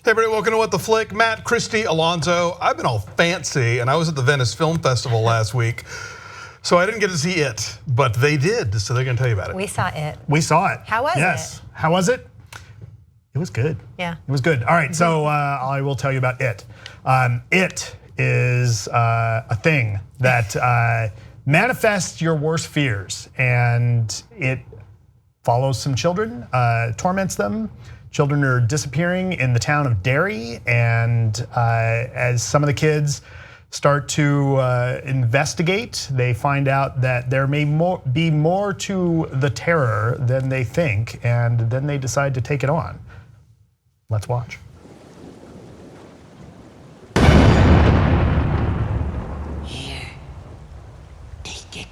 Hey everybody, welcome to What the Flick. Matt, Christy, Alonzo. I've been all fancy and I was at the Venice Film Festival last week. So I didn't get to see it, but they did, so they're gonna tell you about it. We saw it. We saw it. How was it? Yes. How was it? It was good. Yeah. It was good. All right, so I will tell you about it. It is a thing that manifests your worst fears, and it follows some children, torments them. Children are disappearing in the town of Derry, and as some of the kids start to investigate, they find out that there may be more to the terror than they think, and then they decide to take it on. Let's watch. Here, take it.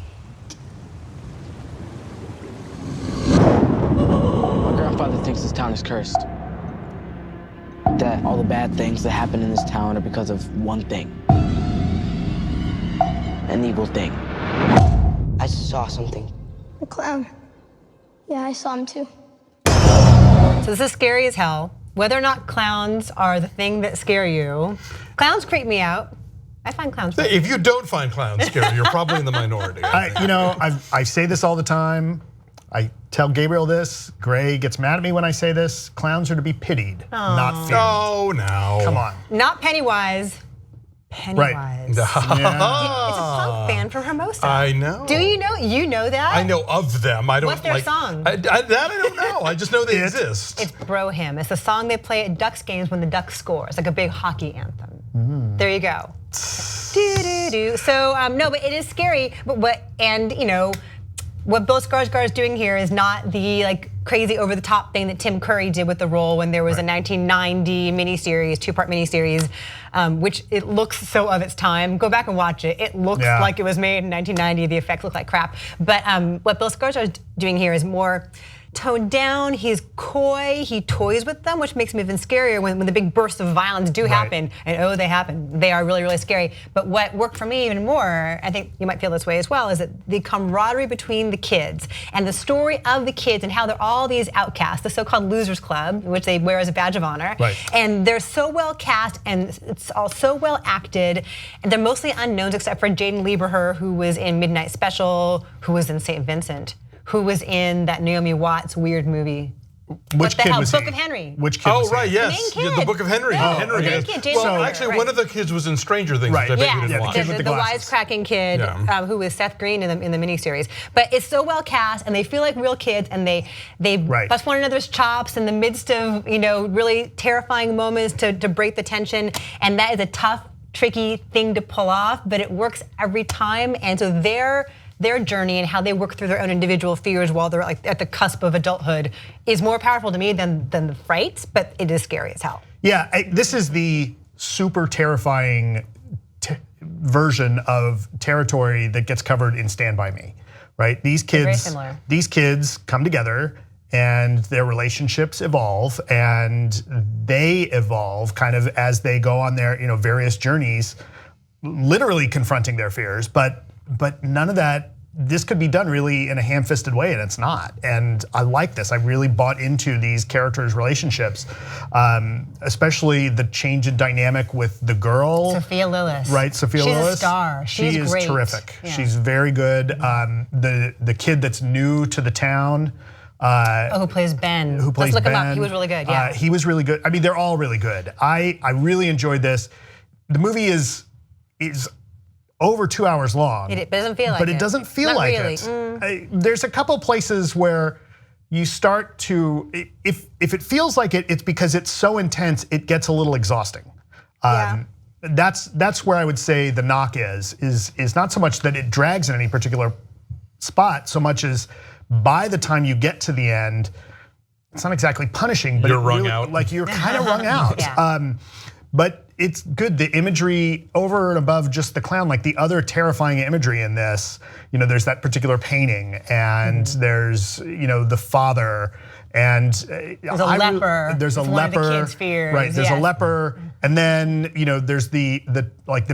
My grandfather thinks this town is cursed. That all the bad things that happen in this town are because of one thing. An evil thing. I saw something. The clown. Yeah, I saw him too. So this is scary as hell. Whether or not clowns are the thing that scare you, clowns creep me out. I find clowns funny. If you don't find clowns scary, you're probably in the minority. I say this all the time. I tell Gabriel this. Gray gets mad at me when I say this. Clowns are to be pitied, not feared. Oh, no. Come on. Not Pennywise. Pennywise. Yeah. It's a punk band from Hermosa. I know. Do you know? You know that? I know of them. I don't. What's their song? That I don't know. I just know they exist. It's Bro Hymn. It's a song they play at Ducks games when the Ducks score. It's like a big hockey anthem. There you go. Do do do. So no, but it is scary. But what Bill Skarsgård is doing here is not the crazy over the top thing that Tim Curry did with the role when there was a 1990 miniseries, two-part miniseries, which it looks so of its time. Go back and watch it. It looks like it was made in 1990. The effects look like crap. But what Bill Skarsgård is doing here is more toned down. He's coy. He toys with them, which makes him even scarier when the big bursts of violence do happen. And they happen. They are really, really scary. But what worked for me even more, I think you might feel this way as well, is that the camaraderie between the kids and the story of the kids and how they're all these outcasts, the so-called losers club, which they wear as a badge of honor. And they're so well cast and it's all so well acted. And they're mostly unknowns except for Jaden Lieberher, who was in Midnight Special, who was in St. Vincent, who was in that Naomi Watts weird movie. Which kid was he? Book of Henry. Which kid was he? Right, yes. The main kid. The Book of Henry. The main kid, Jaden well, Lieberher, actually, one of the kids was in Stranger Things, which I bet you didn't watch. with the glasses. wisecracking kid who was Seth Green in the miniseries. But it's so well cast, and they feel like real kids, and they bust one another's chops in the midst of really terrifying moments to break the tension, and that is a tough, tricky thing to pull off, but it works every time. And so their journey and how they work through their own individual fears while they're at the cusp of adulthood is more powerful to me than the fright, but it is scary as hell. Yeah, this is the super terrifying version of territory that gets covered in Stand By Me, right? These kids come together and their relationships evolve, and they evolve kind of as they go on their various journeys, literally confronting their fears, but none of that, this could be done really in a ham-fisted way, and it's not. And I like this. I really bought into these characters' relationships, especially the change in dynamic with the girl. Sophia Lillis. Right, Sophia Lillis. She's a star. She is great. Terrific. Yeah. She's very good. The kid that's new to the town. Who plays Ben? Let's look him up. He was really good. Yeah. He was really good. I mean, they're all really good. I really enjoyed this. The movie is over 2 hours long. It doesn't feel like it. But it doesn't feel like it. There's a couple places where you start to, if it feels like it, it's because it's so intense, it gets a little exhausting. That's where I would say the knock is not so much that it drags in any particular spot, so much as by the time you get to the end, it's not exactly punishing, but you're wrung out. Like you're kind of wrung out. But it's good, the imagery over and above just the clown, like the other terrifying imagery in this, there's that particular painting, and there's the father, And there's a leper. There's a it's leper. One of the kids' fears. Right. There's a leper, and then there's the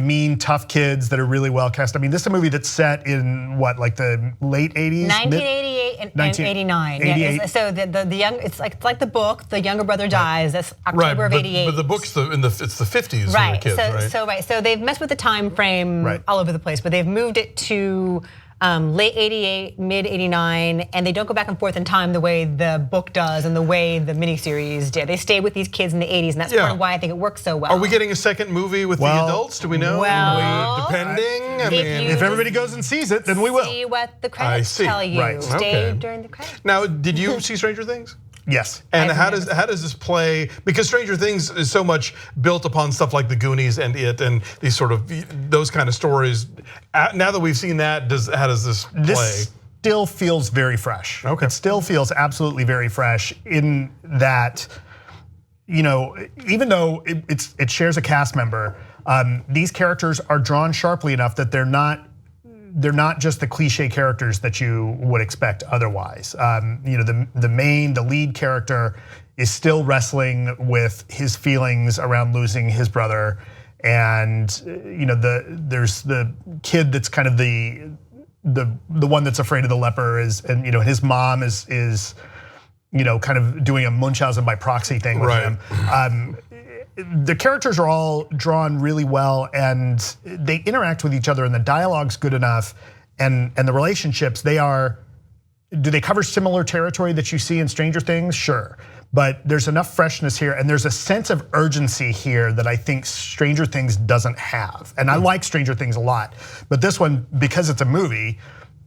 mean tough kids that are really well cast. I mean, this is a movie that's set in what, like the late 80s, 1988 and 89. 88. Yeah, so the young, it's like the book. The younger brother dies. That's October of '88. But the book's it's the 50s. Right. When kids, right. So they've messed with the time frame all over the place, but they've moved it to late '88, mid '89, and they don't go back and forth in time the way the book does and the way the miniseries did. They stay with these kids in the '80s, and that's part of why I think it works so well. Are we getting a second movie with the adults? Do we know? Well, depending. If everybody goes and sees it, then we will. See what the credits tell you. Right. Stay during the credits. Now, did you see Stranger Things? Yes. And how does this play? Because Stranger Things is so much built upon stuff like The Goonies and It and these sort of those kind of stories. Now that we've seen that, how does this play? This still feels very fresh. Okay. It still feels absolutely very fresh in that, even though it shares a cast member, these characters are drawn sharply enough that they're not just the cliche characters that you would expect otherwise. The lead character is still wrestling with his feelings around losing his brother, and there's the kid that's kind of the one that's afraid of the leper and his mom is kind of doing a Munchausen by proxy thing with him. The characters are all drawn really well, and they interact with each other, and the dialogue's good enough, and the relationships, do they cover similar territory that you see in Stranger Things? Sure, but there's enough freshness here, and there's a sense of urgency here that I think Stranger Things doesn't have. And I like Stranger Things a lot, but this one, because it's a movie,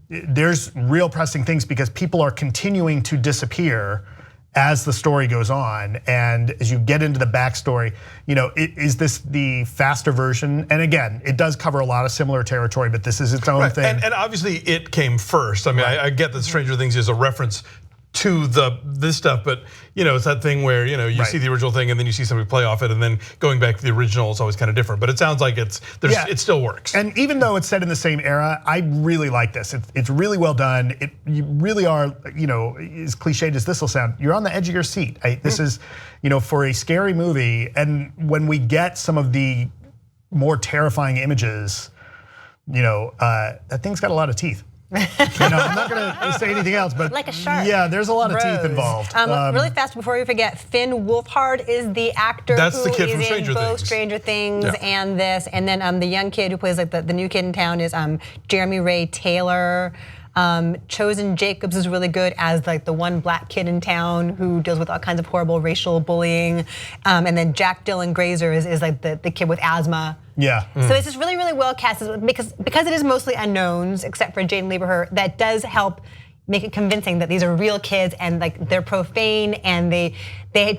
there's real pressing things because people are continuing to disappear as the story goes on, and as you get into the backstory, is this the faster version? And again, it does cover a lot of similar territory, but this is its own thing. And obviously, it came first. I mean, I get that Stranger Things is a reference to this stuff, but it's that thing where you see the original thing and then you see somebody play off it, and then going back to the original is always kind of different. But it sounds like it still works. And even though it's set in the same era, I really like this. It's really well done. You really are, as cliched as this will sound, you're on the edge of your seat. This is, for a scary movie, and when we get some of the more terrifying images, that thing's got a lot of teeth. I'm not gonna say anything else, but like a shark. Yeah, there's a lot of teeth involved. Really fast before we forget, Finn Wolfhard is the actor That's the kid who from is Stranger in both Things. Stranger Things and this, and then the young kid who plays like the new kid in town is Jeremy Ray Taylor. Chosen Jacobs is really good as like the one black kid in town who deals with all kinds of horrible racial bullying, and then Jack Dylan Grazer is like the kid with asthma. Yeah. So it's just really, really well cast because it is mostly unknowns, except for Jaden Lieberher. That does help make it convincing that these are real kids and like they're profane and they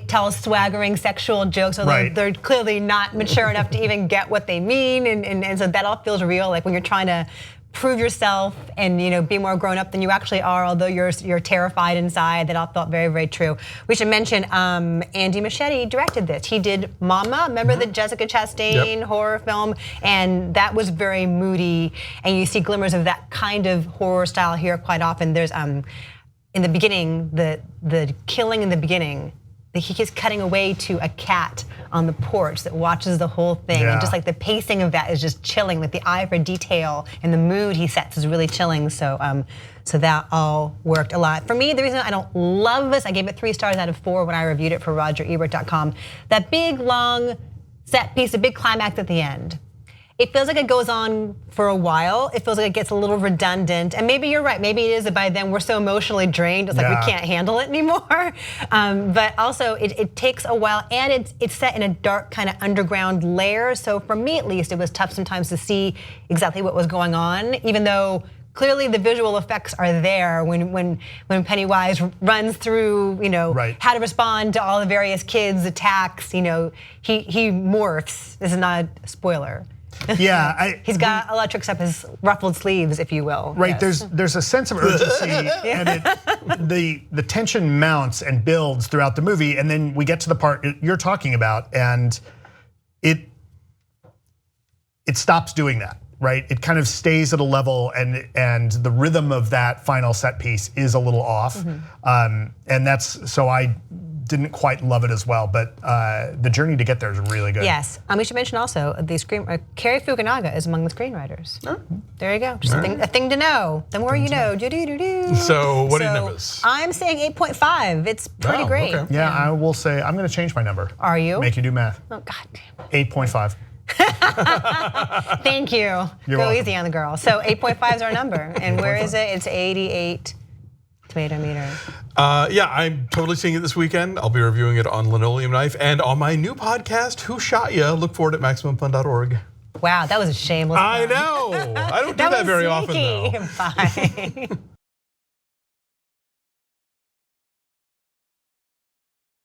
tell swaggering sexual jokes, so they're clearly not mature enough to even get what they mean, and so that all feels real. Like when you're trying to prove yourself and be more grown up than you actually are, although you're terrified inside. That all felt very, very true. We should mention Andy Muschietti directed this. He did Mama, remember the Jessica Chastain horror film, and that was very moody. And you see glimmers of that kind of horror style here quite often. There's in the beginning, the killing in the beginning. He keeps cutting away to a cat on the porch that watches the whole thing. And just like the pacing of that is just chilling. Like the eye for detail and the mood he sets is really chilling. So that all worked a lot. For me, the reason I don't love this, I gave it 3 stars out of 4 when I reviewed it for RogerEbert.com. That big, long set piece, a big climax at the end. It feels like it goes on for a while. It feels like it gets a little redundant. And maybe you're right. Maybe it is that by then we're so emotionally drained, it's like we can't handle it anymore. But also it takes a while, and it's set in a dark kind of underground lair. So for me at least, it was tough sometimes to see exactly what was going on, even though clearly the visual effects are there when Pennywise runs through, how to respond to all the various kids' attacks. He morphs. This is not a spoiler. Yeah, he's got a lot of tricks up his ruffled sleeves, if you will. Right, there's a sense of urgency, and the tension mounts and builds throughout the movie, and then we get to the part you're talking about, and it stops doing that. right? It kind of stays at a level, and the rhythm of that final set piece is a little off, and that's so I didn't quite love it as well. But the journey to get there is really good. Yes, we should mention also the Cary Fukunaga is among the screenwriters. Oh. There you go, just a thing to know. The more you know. So what are your numbers? I'm saying 8.5. It's pretty great. Okay. Yeah, I will say I'm going to change my number. Are you? Make you do math. Oh God damn. 8.5. Thank you. You're Go welcome. easy on the girl. So 8.5 is our number, and where is it? It's 88 tomato meter. Yeah, I'm totally seeing it this weekend. I'll be reviewing it on Linoleum Knife and on my new podcast, Who Shot Ya? Look forward at MaximumFun.org. Wow, that was a shameless. I know. I don't do that very often though. Bye.